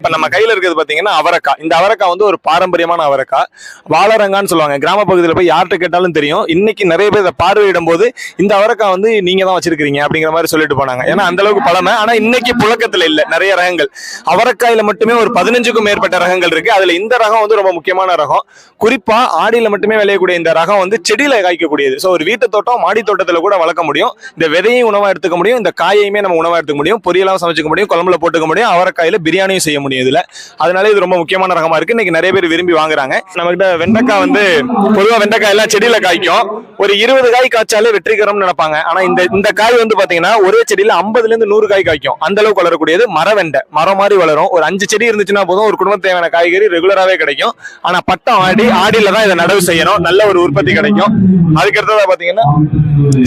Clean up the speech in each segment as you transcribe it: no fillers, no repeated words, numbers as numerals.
இப்ப நம்ம கையில இருக்கிறது பாத்தீங்கன்னா அவரைக்காய். இந்த அவரைக்காய் வந்து ஒரு பாரம்பரியமான அவரைக்காய். வாழரங்கான்னு சொல்லுவாங்க. கிராம பகுதியில் போய் யார்கிட்ட கேட்டாலும் தெரியும். இன்னைக்கு நிறைய பேர் இதை பார்வையிடும் போது இந்த அவரைக்காய் வந்து நீங்க தான் வச்சிருக்கீங்க அப்படிங்கிற மாதிரி சொல்லிட்டு போனாங்க. ஏன்னா அந்த அளவுக்கு பழமை. ஆனா இன்னைக்கு புழக்கத்துல இல்ல நிறைய ரகங்கள். அவரைக்காயில மட்டுமே ஒரு 15க்கும் மேற்பட்ட ரகங்கள் இருக்கு. அதுல இந்த ரகம் வந்து ரொம்ப முக்கியமான ரகம். குறிப்பா ஆடியில மட்டுமே விளையக்கூடிய இந்த ரகம் வந்து செடியில காய்க்கக்கூடியது. ஸோ ஒரு வீட்டு தோட்டம் மாடி தோட்டத்துல கூட வளர்க்க முடியும். இந்த விதையும் உணவா எடுத்துக்க முடியும், இந்த காயையுமே நம்ம உணவா எடுத்துக்க முடியும், பொரியலாவும் சமைச்சுக்க முடியும், குழம்புல போட்டுக்க முடியும், அவரைக்காயில பிரியாணியும் செய்ய முடியும். இதுல அதனால இது ரொம்ப முக்கியமான ரகமா இருக்கு. இன்னைக்கு நிறைய பேர் விரும்பி வாங்குறாங்க. நம்ம கிட்ட வெண்டைக்காய் வந்து பொதுவா வெண்டைக்காய் எல்லாம் செடியில காய்க்கும். ஒரு 20 காய் காய்ச்சாலே வெற்றிகரம்னு நினைப்பாங்க. ஆனா இந்த காய் வந்து பாத்தீங்கன்னா ஒரே செடியில 50ல இருந்து 100 காய் காய்க்கும். அந்த அளவுக்கு வளரக்கூடியது மரவெண்டை. மரம் மாதிரி வளரும். ஒரு 5 செடி இருந்துச்சுன்னா போதும், ஒரு குடும்பத்துக்கு தேவையான காய்கறி ரெகுலராவே கிடைக்கும். ஆனா பட்டம் ஆடியில தான் இதை நடவு செய்யணும். நல்ல ஒரு உற்பத்தி கிடைக்கும். அதுக்கு அடுத்ததா பாத்தீங்கன்னா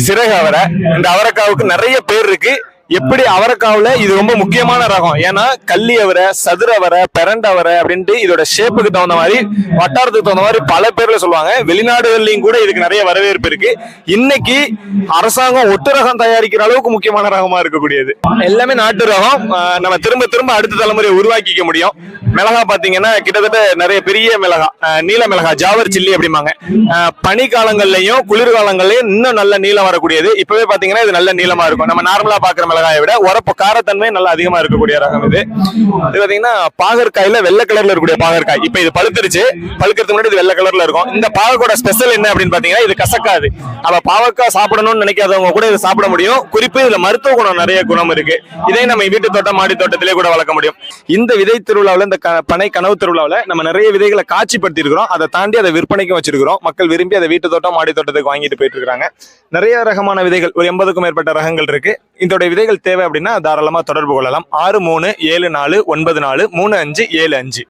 சிறகு அவரை. இந்த அவரைக்காவுக்கு நிறைய பேர் இருக்கு. எப்படி அவரைக்காவுல இது ரொம்ப முக்கியமான ரகம். ஏன்னா கள்ளி அவரை, சதுர அவரை, பெரண்ட அவரை அப்படின்ட்டு இதோட ஷேப்புக்கு தகுந்த மாதிரி, வட்டாரத்துக்கு தகுந்த மாதிரி பல பேர்ல சொல்லுவாங்க. வெளிநாடுகள்லயும் கூட இதுக்கு நிறைய வரவேற்பு இருக்கு. இன்னைக்கு அரசாங்கம் ஒட்டு ரகம் தயாரிக்கிற அளவுக்கு முக்கியமான ரகமா இருக்கக்கூடியது. எல்லாமே நாட்டு ரகம். நம்ம திரும்ப திரும்ப அடுத்த தலைமுறையை உருவாக்கிக்க முடியும். மிளகா பாத்தீங்கன்னா கிட்டத்தட்ட நிறைய பெரிய மிளகா, நீல மிளகா, ஜாவர் சில்லி அப்படிம்பாங்க. பனி காலங்கள்லயும் குளிர்காலங்கள்லயும் இன்னும் நல்ல நீளம் வரக்கூடியது. இப்பவே பாத்தீங்கன்னா இது நல்ல நீளமா இருக்கும். நம்ம நார்மலா பாக்குற மிளகாயை விட உரப்பு காரத்தன்மை நல்லா அதிகமா இருக்கக்கூடிய ரகம் இது. இது பாத்தீங்கன்னா பாகற்காயில வெள்ளை கலர்ல இருக்கக்கூடிய பாகற்காய். இப்ப இது பழுத்துருச்சு. பழுக்கிறதுக்கு முன்னாடி இது வெள்ளை கலர்ல இருக்கும். இந்த பாகற்காயோட ஸ்பெஷல் என்ன அப்படின்னு பாத்தீங்கன்னா இது கசக்காது. அப்ப பாவக்காய் சாப்பிடணும்னு நினைக்காதவங்க கூட இதை சாப்பிட முடியும். குறிப்பு இதுல மருத்துவ குணம் நிறைய குணம் இருக்கு. இதே நம்ம வீட்டு தோட்டம் மாடி தோட்டத்திலே கூட வளர்க்க முடியும். இந்த விதை திருவிழாவில், இந்த பனை கனவு திருவிழாவில் நம்ம நிறைய விதைகளை காட்சிப்படுத்தி இருக்கிறோம். அதை தாண்டி அதை விற்பனைக்கும் வச்சிருக்கிறோம். மக்கள் விரும்பி அதை வீட்டு தோட்டம் மாடி தோட்டத்துக்கு வாங்கிட்டு போயிட்டு இருக்காங்க. நிறைய ரகமான விதைகள், ஒரு 80க்கும் மேற்பட்ட ரகங்கள் இருக்கு. இதோட விதைகள் தேவை அப்படின்னா தாராளமா தொடர்பு கொள்ளலாம். 6374943575.